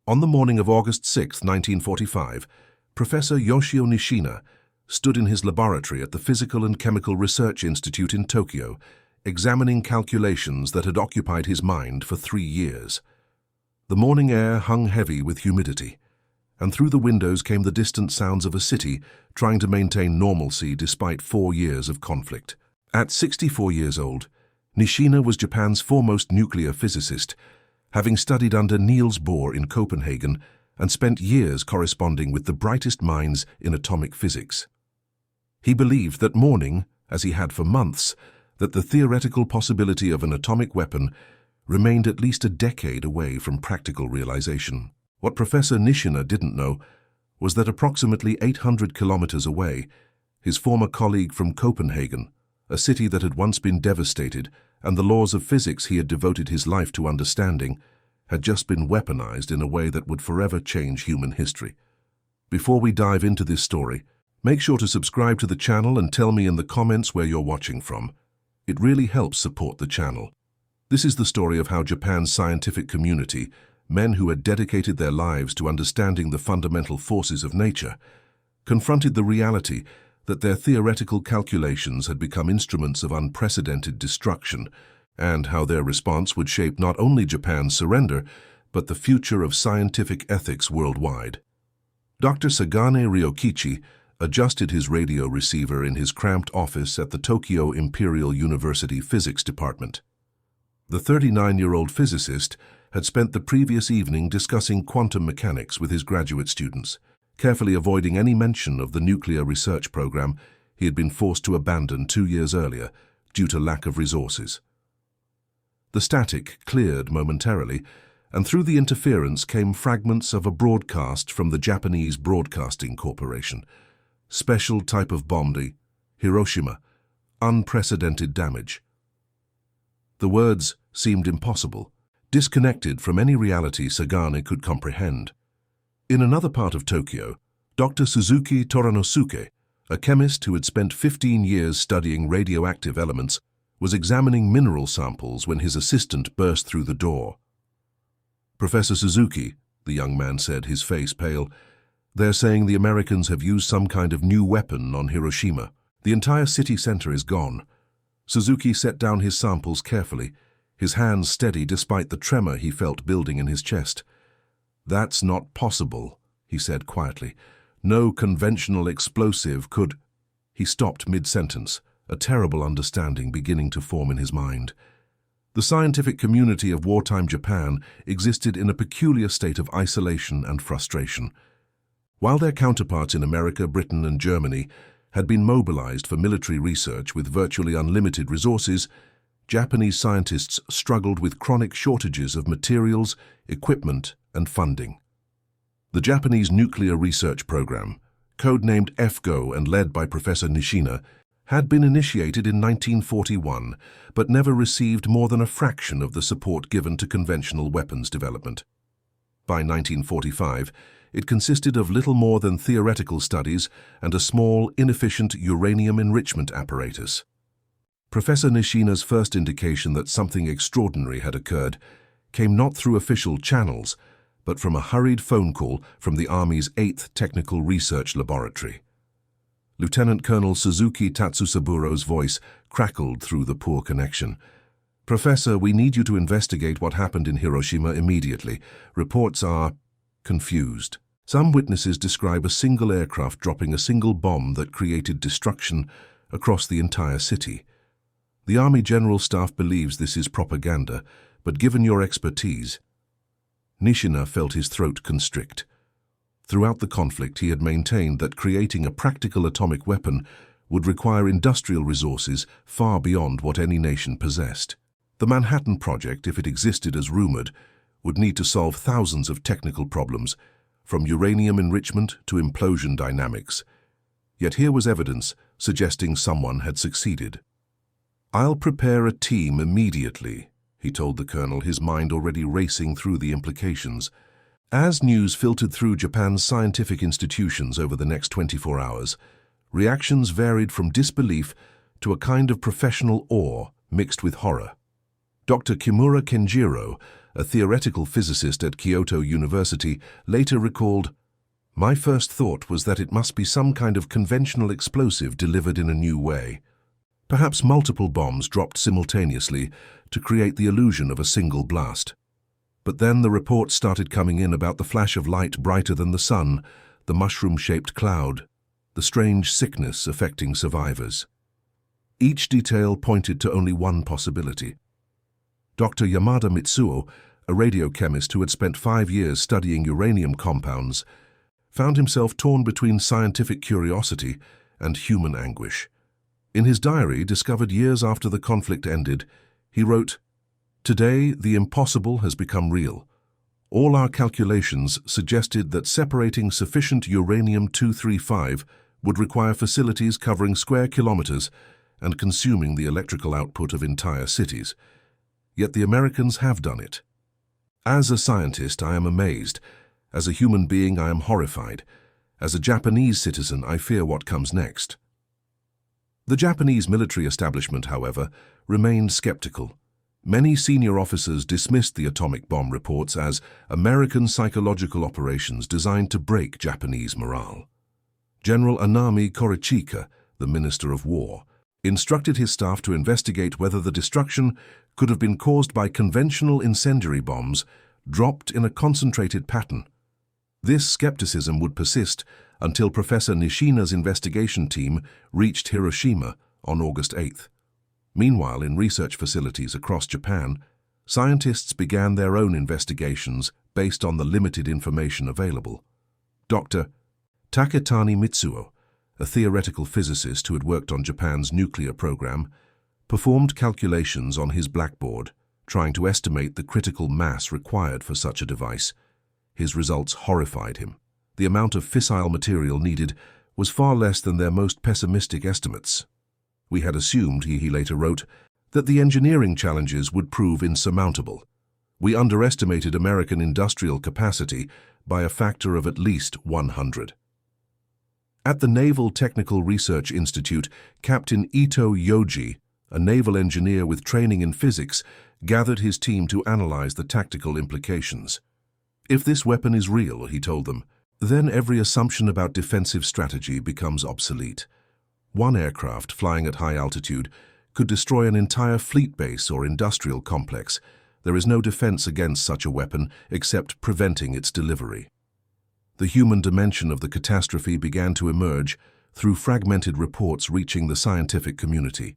On the morning of August 6, 1945, Professor Yoshio Nishina stood in his laboratory at the Physical and Chemical Research Institute in Tokyo, examining calculations that had occupied his mind for 3 years. The morning air hung heavy with humidity, and through the windows came the distant sounds of a city trying to maintain normalcy despite 4 years of conflict. At 64 years old, Nishina was Japan's foremost nuclear physicist, having studied under Niels Bohr in Copenhagen and spent years corresponding with the brightest minds in atomic physics. He believed that morning, as he had for months, that the theoretical possibility of an atomic weapon remained at least a decade away from practical realization. What Professor Nishina didn't know was that approximately 800 kilometers away, his former colleague from Copenhagen, a city that had once been devastated and the laws of physics he had devoted his life to understanding, had just been weaponized in a way that would forever change human history. Before we dive into this story, make sure to subscribe to the channel and tell me in the comments where you're watching from. It really helps support the channel. This is the story of how Japan's scientific community, men who had dedicated their lives to understanding the fundamental forces of nature, confronted the reality that their theoretical calculations had become instruments of unprecedented destruction, and how their response would shape not only Japan's surrender, but the future of scientific ethics worldwide. Dr. Sagane Ryokichi adjusted his radio receiver in his cramped office at the Tokyo Imperial University Physics Department. The 39-year-old physicist had spent the previous evening discussing quantum mechanics with his graduate students, carefully avoiding any mention of the nuclear research program he had been forced to abandon 2 years earlier due to lack of resources. The static cleared momentarily, and through the interference came fragments of a broadcast from the Japanese Broadcasting Corporation. Special type of bombing, Hiroshima, unprecedented damage. The words seemed impossible, disconnected from any reality Sagane could comprehend. In another part of Tokyo, Dr. Suzuki Toranosuke, a chemist who had spent 15 years studying radioactive elements, was examining mineral samples when his assistant burst through the door. "Professor Suzuki," the young man said, his face pale, "they're saying the Americans have used some kind of new weapon on Hiroshima. The entire city center is gone." Suzuki set down his samples carefully, his hands steady despite the tremor he felt building in his chest. "That's not possible," he said quietly. "No conventional explosive could—" He stopped mid-sentence, a terrible understanding beginning to form in his mind. The scientific community of wartime Japan existed in a peculiar state of isolation and frustration. While their counterparts in America, Britain, and Germany had been mobilized for military research with virtually unlimited resources, Japanese scientists struggled with chronic shortages of materials, equipment, and funding. The Japanese nuclear research program, codenamed FGO and led by Professor Nishina, had been initiated in 1941, but never received more than a fraction of the support given to conventional weapons development. By 1945, it consisted of little more than theoretical studies and a small, inefficient uranium enrichment apparatus. Professor Nishina's first indication that something extraordinary had occurred came not through official channels, but from a hurried phone call from the Army's 8th Technical Research Laboratory. Lieutenant Colonel Suzuki Tatsusaburo's voice crackled through the poor connection. "Professor, we need you to investigate what happened in Hiroshima immediately. Reports are confused. Some witnesses describe a single aircraft dropping a single bomb that created destruction across the entire city. The Army General Staff believes this is propaganda, but given your expertise—" Nishina felt his throat constrict. Throughout the conflict, he had maintained that creating a practical atomic weapon would require industrial resources far beyond what any nation possessed. The Manhattan Project, if it existed as rumored, would need to solve thousands of technical problems, from uranium enrichment to implosion dynamics. Yet here was evidence suggesting someone had succeeded. "I'll prepare a team immediately," he told the colonel, his mind already racing through the implications. As news filtered through Japan's scientific institutions over the next 24 hours, reactions varied from disbelief to a kind of professional awe mixed with horror. Dr. Kimura Kenjiro, a theoretical physicist at Kyoto University, later recalled, "My first thought was that it must be some kind of conventional explosive delivered in a new way. Perhaps multiple bombs dropped simultaneously to create the illusion of a single blast. But then the reports started coming in about the flash of light brighter than the sun, the mushroom-shaped cloud, the strange sickness affecting survivors. Each detail pointed to only one possibility." Dr. Yamada Mitsuo, a radiochemist who had spent 5 years studying uranium compounds, found himself torn between scientific curiosity and human anguish. In his diary, discovered years after the conflict ended, he wrote, "Today, the impossible has become real. All our calculations suggested that separating sufficient uranium-235 would require facilities covering square kilometers and consuming the electrical output of entire cities. Yet the Americans have done it. As a scientist, I am amazed. As a human being, I am horrified. As a Japanese citizen, I fear what comes next." The Japanese military establishment, however, remained skeptical. Many senior officers dismissed the atomic bomb reports as American psychological operations designed to break Japanese morale. General Anami Korichika, the Minister of War, instructed his staff to investigate whether the destruction could have been caused by conventional incendiary bombs dropped in a concentrated pattern. This skepticism would persist until Professor Nishina's investigation team reached Hiroshima on August 8th. Meanwhile, in research facilities across Japan, scientists began their own investigations based on the limited information available. Dr. Taketani Mitsuo, a theoretical physicist who had worked on Japan's nuclear program, performed calculations on his blackboard, trying to estimate the critical mass required for such a device. His results horrified him. The amount of fissile material needed was far less than their most pessimistic estimates. "We had assumed," he later wrote, "that the engineering challenges would prove insurmountable. We underestimated American industrial capacity by a factor of at least 100. At the Naval Technical Research Institute, Captain Ito Yoji, a naval engineer with training in physics, gathered his team to analyze the tactical implications. "If this weapon is real," he told them, "then every assumption about defensive strategy becomes obsolete. One aircraft flying at high altitude could destroy an entire fleet base or industrial complex. There is no defense against such a weapon except preventing its delivery." The human dimension of the catastrophe began to emerge through fragmented reports reaching the scientific community.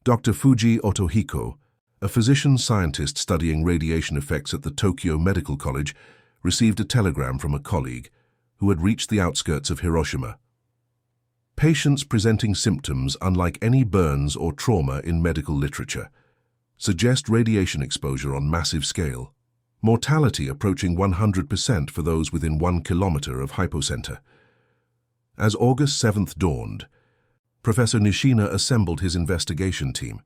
Dr. Fuji Otohiko, a physician-scientist studying radiation effects at the Tokyo Medical College, received a telegram from a colleague who had reached the outskirts of Hiroshima. "Patients presenting symptoms unlike any burns or trauma in medical literature. Suggest radiation exposure on massive scale. Mortality approaching 100% for those within 1 kilometer of hypocenter." As August 7th dawned, Professor Nishina assembled his investigation team.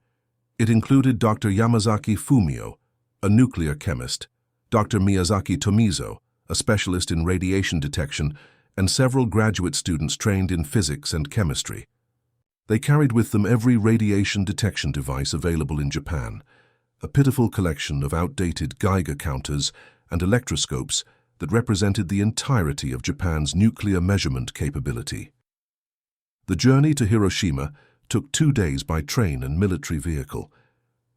It included Dr. Yamazaki Fumio, a nuclear chemist, Dr. Miyazaki Tomizo, a specialist in radiation detection, and several graduate students trained in physics and chemistry. They carried with them every radiation detection device available in Japan, a pitiful collection of outdated Geiger counters and electroscopes that represented the entirety of Japan's nuclear measurement capability. The journey to Hiroshima took 2 days by train and military vehicle,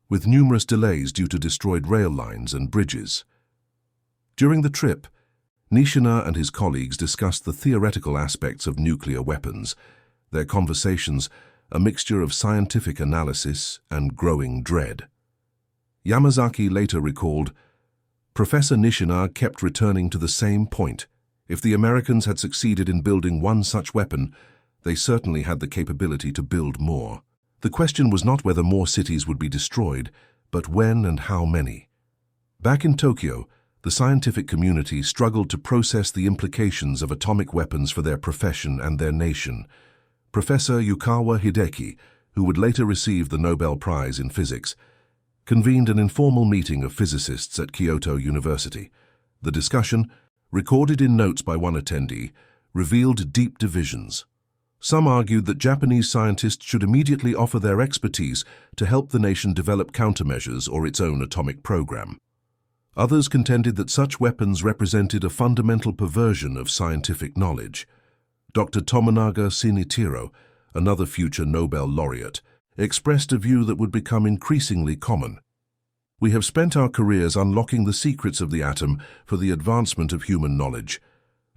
with numerous delays due to destroyed rail lines and bridges. During the trip, Nishina and his colleagues discussed the theoretical aspects of nuclear weapons, their conversations a mixture of scientific analysis and growing dread. Yamazaki later recalled, "Professor Nishina kept returning to the same point. If the Americans had succeeded in building one such weapon, they certainly had the capability to build more. The question was not whether more cities would be destroyed, but when and how many." Back in Tokyo, the scientific community struggled to process the implications of atomic weapons for their profession and their nation. Professor Yukawa Hideki, who would later receive the Nobel Prize in Physics, convened an informal meeting of physicists at Kyoto University. The discussion, recorded in notes by one attendee, revealed deep divisions. Some argued that Japanese scientists should immediately offer their expertise to help the nation develop countermeasures or its own atomic program. Others contended that such weapons represented a fundamental perversion of scientific knowledge. Dr. Tomonaga Shinichiro, another future Nobel laureate, expressed a view that would become increasingly common. We have spent our careers unlocking the secrets of the atom for the advancement of human knowledge.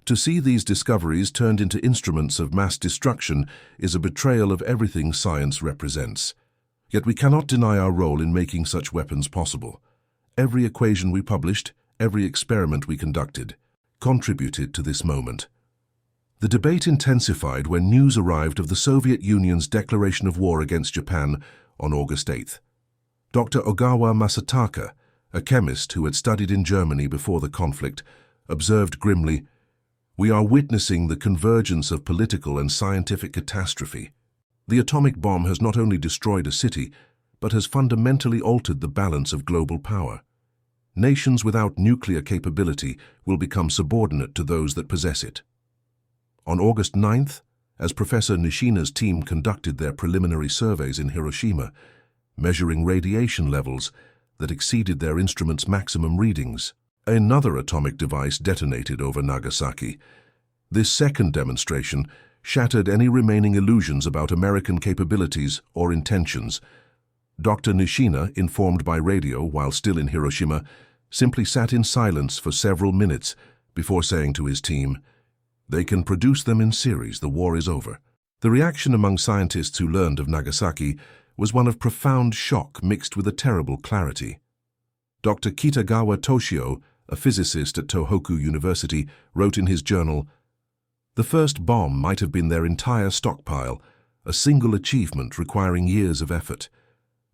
To see these discoveries turned into instruments of mass destruction is a betrayal of everything science represents. Yet we cannot deny our role in making such weapons possible. Every equation we published, every experiment we conducted, contributed to this moment. The debate intensified when news arrived of the Soviet Union's declaration of war against Japan on August 8th. Dr. Ogawa Masataka, a chemist who had studied in Germany before the conflict, observed grimly, "We are witnessing the convergence of political and scientific catastrophe. The atomic bomb has not only destroyed a city, but has fundamentally altered the balance of global power. Nations without nuclear capability will become subordinate to those that possess it." On August 9th, as Professor Nishina's team conducted their preliminary surveys in Hiroshima, measuring radiation levels that exceeded their instrument's maximum readings, another atomic device detonated over Nagasaki. This second demonstration shattered any remaining illusions about American capabilities or intentions. Dr. Nishina, informed by radio while still in Hiroshima, simply sat in silence for several minutes before saying to his team, "They can produce them in series, the war is over." The reaction among scientists who learned of Nagasaki was one of profound shock mixed with a terrible clarity. Dr. Kitagawa Toshio, a physicist at Tohoku University, wrote in his journal, "The first bomb might have been their entire stockpile, a single achievement requiring years of effort.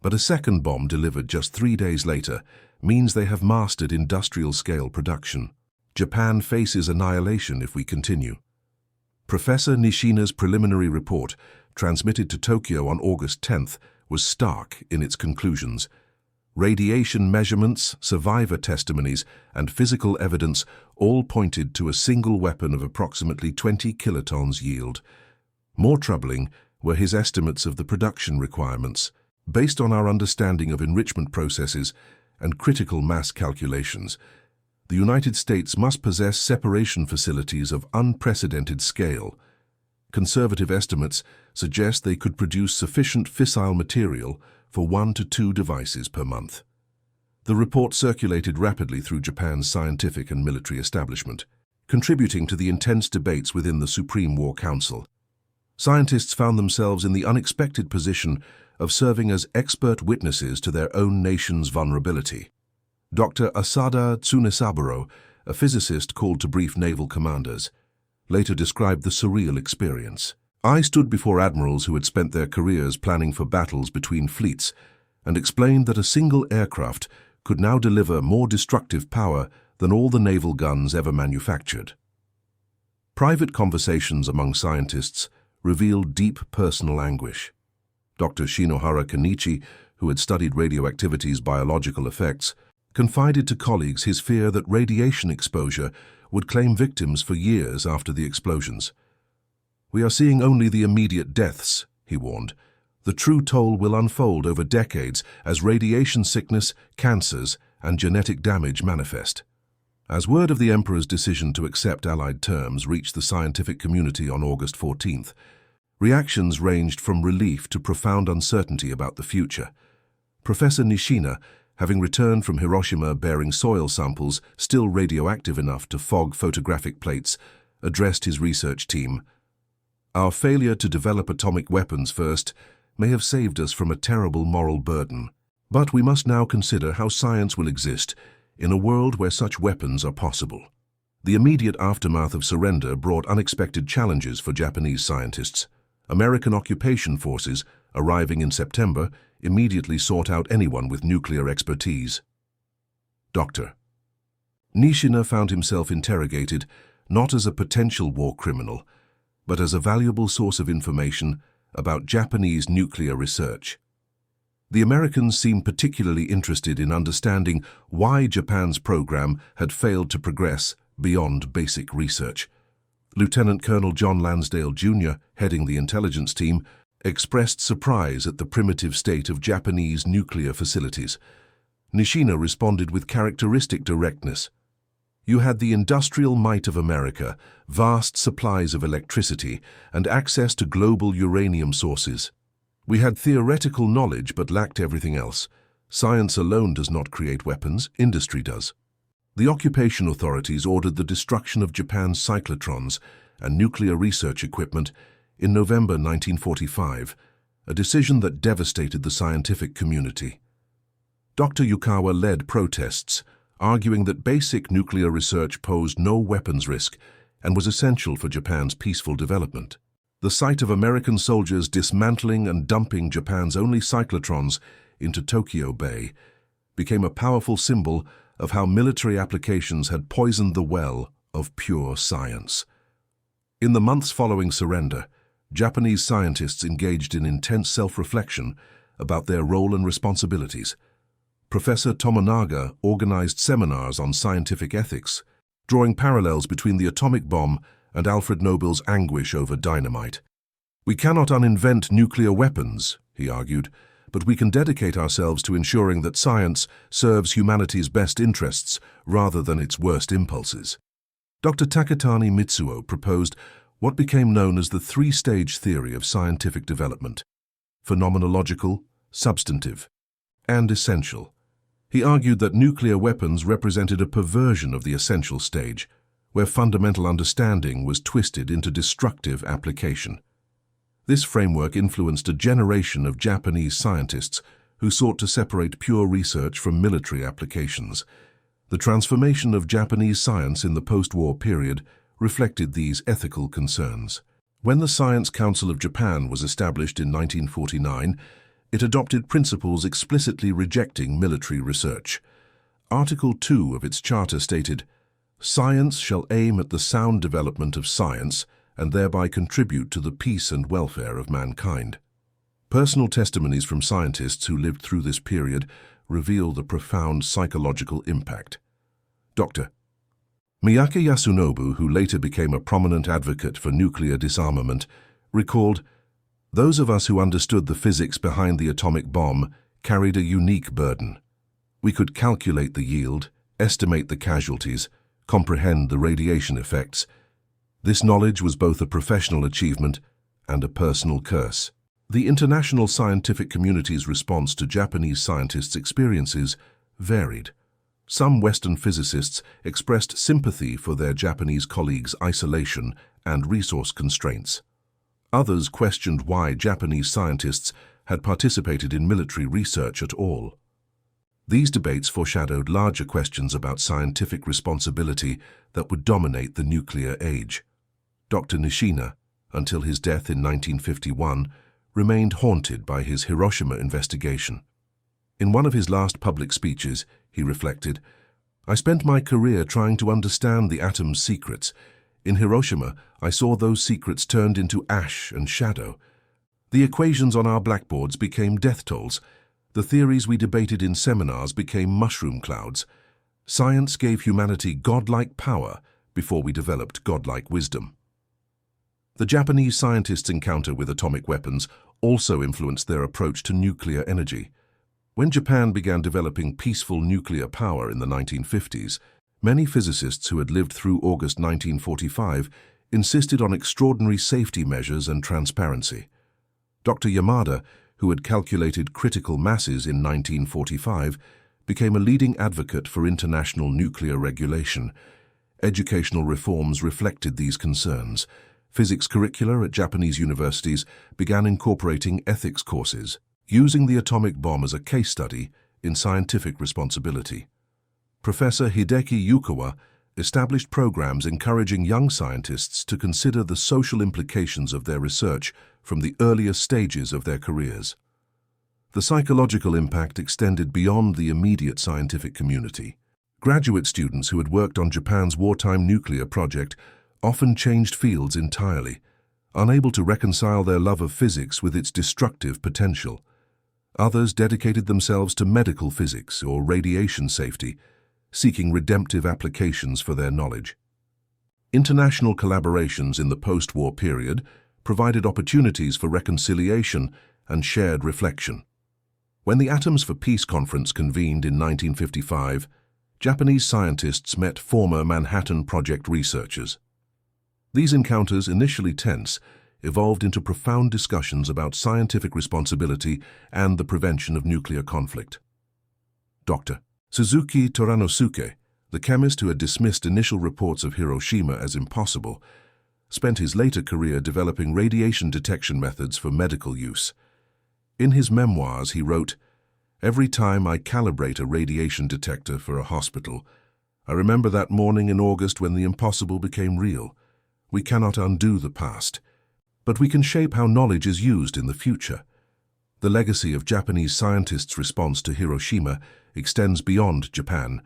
But a second bomb delivered just 3 days later means they have mastered industrial-scale production. Japan faces annihilation if we continue." Professor Nishina's preliminary report, transmitted to Tokyo on August 10th, was stark in its conclusions. Radiation measurements, survivor testimonies, and physical evidence all pointed to a single weapon of approximately 20 kilotons yield. More troubling were his estimates of the production requirements. Based on our understanding of enrichment processes and critical mass calculations, the United States must possess separation facilities of unprecedented scale. Conservative estimates suggest they could produce sufficient fissile material for 1 to 2 devices per month. The report circulated rapidly through Japan's scientific and military establishment, contributing to the intense debates within the Supreme War Council. Scientists found themselves in the unexpected position of serving as expert witnesses to their own nation's vulnerability. Dr. Asada Tsunesaburo, a physicist called to brief naval commanders, later described the surreal experience. "I stood before admirals who had spent their careers planning for battles between fleets and explained that a single aircraft could now deliver more destructive power than all the naval guns ever manufactured." Private conversations among scientists revealed deep personal anguish. Dr. Shinohara Kenichi, who had studied radioactivity's biological effects, confided to colleagues his fear that radiation exposure would claim victims for years after the explosions. "We are seeing only the immediate deaths," he warned. "The true toll will unfold over decades as radiation sickness, cancers, and genetic damage manifest." As word of the Emperor's decision to accept Allied terms reached the scientific community on August 14th, reactions ranged from relief to profound uncertainty about the future. Professor Nishina, having returned from Hiroshima bearing soil samples still radioactive enough to fog photographic plates, addressed his research team. "Our failure to develop atomic weapons first may have saved us from a terrible moral burden. But we must now consider how science will exist in a world where such weapons are possible." The immediate aftermath of surrender brought unexpected challenges for Japanese scientists. American occupation forces, arriving in September, immediately sought out anyone with nuclear expertise. Dr. Nishina found himself interrogated not as a potential war criminal, but as a valuable source of information about Japanese nuclear research. The Americans seemed particularly interested in understanding why Japan's program had failed to progress beyond basic research. Lieutenant Colonel John Lansdale, Jr., heading the intelligence team, expressed surprise at the primitive state of Japanese nuclear facilities. Nishina responded with characteristic directness. You had the industrial might of America, vast supplies of electricity, and access to global uranium sources. We had theoretical knowledge but lacked everything else. Science alone does not create weapons, industry does. The occupation authorities ordered the destruction of Japan's cyclotrons and nuclear research equipment in November 1945, a decision that devastated the scientific community. Dr. Yukawa led protests, arguing that basic nuclear research posed no weapons risk and was essential for Japan's peaceful development. The sight of American soldiers dismantling and dumping Japan's only cyclotrons into Tokyo Bay became a powerful symbol of how military applications had poisoned the well of pure science. In the months following surrender, Japanese scientists engaged in intense self-reflection about their role and responsibilities. Professor Tomonaga organized seminars on scientific ethics, drawing parallels between the atomic bomb and Alfred Nobel's anguish over dynamite. We cannot uninvent nuclear weapons, he argued, but we can dedicate ourselves to ensuring that science serves humanity's best interests rather than its worst impulses. Dr. Takatani Mitsuo proposed what became known as the three-stage theory of scientific development: phenomenological, substantive, and essential. He argued that nuclear weapons represented a perversion of the essential stage, where fundamental understanding was twisted into destructive application. This framework influenced a generation of Japanese scientists who sought to separate pure research from military applications. The transformation of Japanese science in the post-war period reflected these ethical concerns. When the Science Council of Japan was established in 1949, it adopted principles explicitly rejecting military research. Article 2 of its charter stated, "Science shall aim at the sound development of science and thereby contribute to the peace and welfare of mankind." Personal testimonies from scientists who lived through this period reveal the profound psychological impact. Dr. Miyake Yasunobu, who later became a prominent advocate for nuclear disarmament, recalled, "Those of us who understood the physics behind the atomic bomb carried a unique burden. We could calculate the yield, estimate the casualties, comprehend the radiation effects. This knowledge was both a professional achievement and a personal curse." The international scientific community's response to Japanese scientists' experiences varied. Some Western physicists expressed sympathy for their Japanese colleagues' isolation and resource constraints. Others questioned why Japanese scientists had participated in military research at all. These debates foreshadowed larger questions about scientific responsibility that would dominate the nuclear age. Dr. Nishina, until his death in 1951, remained haunted by his Hiroshima investigation. In one of his last public speeches, he reflected, "I spent my career trying to understand the atom's secrets. In Hiroshima, I saw those secrets turned into ash and shadow. The equations on our blackboards became death tolls. The theories we debated in seminars became mushroom clouds. Science gave humanity godlike power before we developed godlike wisdom." The Japanese scientists' encounter with atomic weapons also influenced their approach to nuclear energy. When Japan began developing peaceful nuclear power in the 1950s, many physicists who had lived through August 1945 insisted on extraordinary safety measures and transparency. Dr. Yamada, who had calculated critical masses in 1945, became a leading advocate for international nuclear regulation. Educational reforms reflected these concerns. Physics curricula at Japanese universities began incorporating ethics courses, using the atomic bomb as a case study in scientific responsibility. Professor Hideki Yukawa established programs encouraging young scientists to consider the social implications of their research from the earliest stages of their careers. The psychological impact extended beyond the immediate scientific community. Graduate students who had worked on Japan's wartime nuclear project often changed fields entirely, unable to reconcile their love of physics with its destructive potential. Others dedicated themselves to medical physics or radiation safety, seeking redemptive applications for their knowledge. International collaborations in the post-war period provided opportunities for reconciliation and shared reflection. When the Atoms for Peace conference convened in 1955, Japanese scientists met former Manhattan Project researchers. These encounters, initially tense, evolved into profound discussions about scientific responsibility and the prevention of nuclear conflict. Dr. Suzuki Toranosuke, the chemist who had dismissed initial reports of Hiroshima as impossible, spent his later career developing radiation detection methods for medical use. In his memoirs, he wrote, "Every time I calibrate a radiation detector for a hospital, I remember that morning in August when the impossible became real. We cannot undo the past, but we can shape how knowledge is used in the future." The legacy of Japanese scientists' response to Hiroshima extends beyond Japan.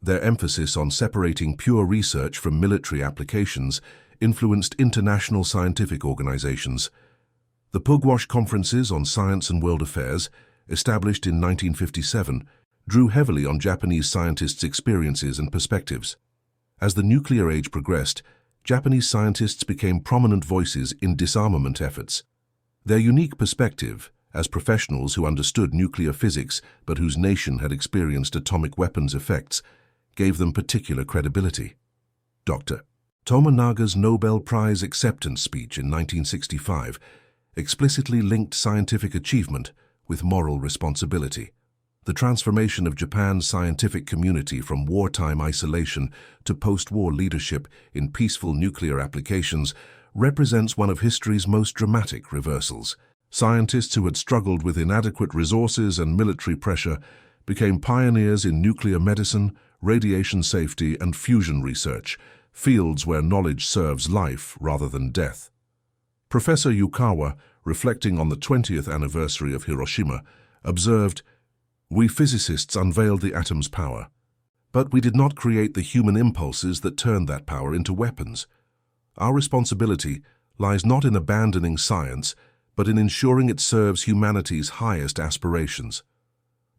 Their emphasis on separating pure research from military applications influenced international scientific organizations. The Pugwash Conferences on Science and World Affairs, established in 1957, drew heavily on Japanese scientists' experiences and perspectives. As the nuclear age progressed, Japanese scientists became prominent voices in disarmament efforts. Their unique perspective, as professionals who understood nuclear physics but whose nation had experienced atomic weapons effects, gave them particular credibility. Dr. Tomonaga's Nobel Prize acceptance speech in 1965 explicitly linked scientific achievement with moral responsibility. The transformation of Japan's scientific community from wartime isolation to post-war leadership in peaceful nuclear applications represents one of history's most dramatic reversals. Scientists who had struggled with inadequate resources and military pressure became pioneers in nuclear medicine, radiation safety, and fusion research, fields where knowledge serves life rather than death. Professor Yukawa, reflecting on the 20th anniversary of Hiroshima, observed, "We physicists unveiled the atom's power, but we did not create the human impulses that turned that power into weapons. Our responsibility lies not in abandoning science, but in ensuring it serves humanity's highest aspirations.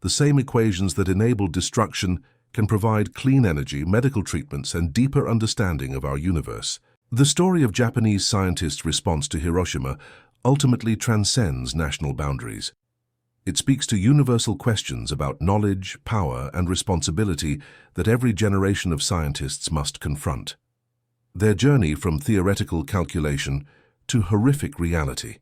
The same equations that enabled destruction can provide clean energy, medical treatments, and deeper understanding of our universe." The story of Japanese scientists' response to Hiroshima ultimately transcends national boundaries. It speaks to universal questions about knowledge, power, and responsibility that every generation of scientists must confront. Their journey from theoretical calculation to horrific reality,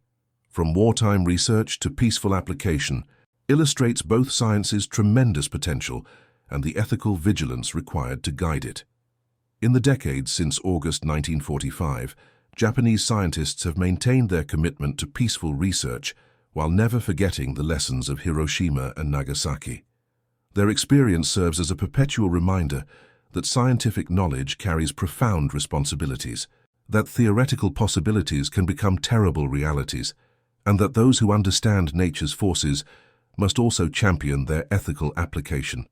from wartime research to peaceful application, illustrates both science's tremendous potential and the ethical vigilance required to guide it. In the decades since August 1945, Japanese scientists have maintained their commitment to peaceful research while never forgetting the lessons of Hiroshima and Nagasaki. Their experience serves as a perpetual reminder that scientific knowledge carries profound responsibilities, that theoretical possibilities can become terrible realities, and that those who understand nature's forces must also champion their ethical application.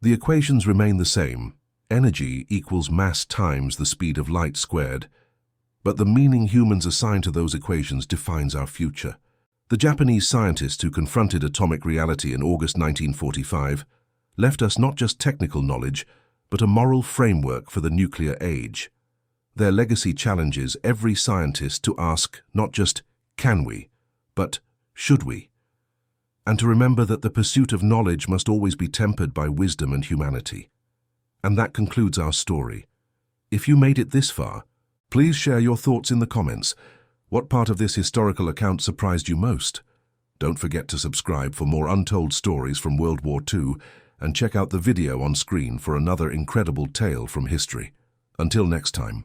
The equations remain the same. Energy equals mass times the speed of light squared, but the meaning humans assign to those equations defines our future. The Japanese scientists who confronted atomic reality in August 1945 left us not just technical knowledge, but a moral framework for the nuclear age. Their legacy challenges every scientist to ask not just, can we, but should we? And to remember that the pursuit of knowledge must always be tempered by wisdom and humanity. And that concludes our story. If you made it this far, please share your thoughts in the comments. What part of this historical account surprised you most? Don't forget to subscribe for more untold stories from World War II and check out the video on screen for another incredible tale from history. Until next time.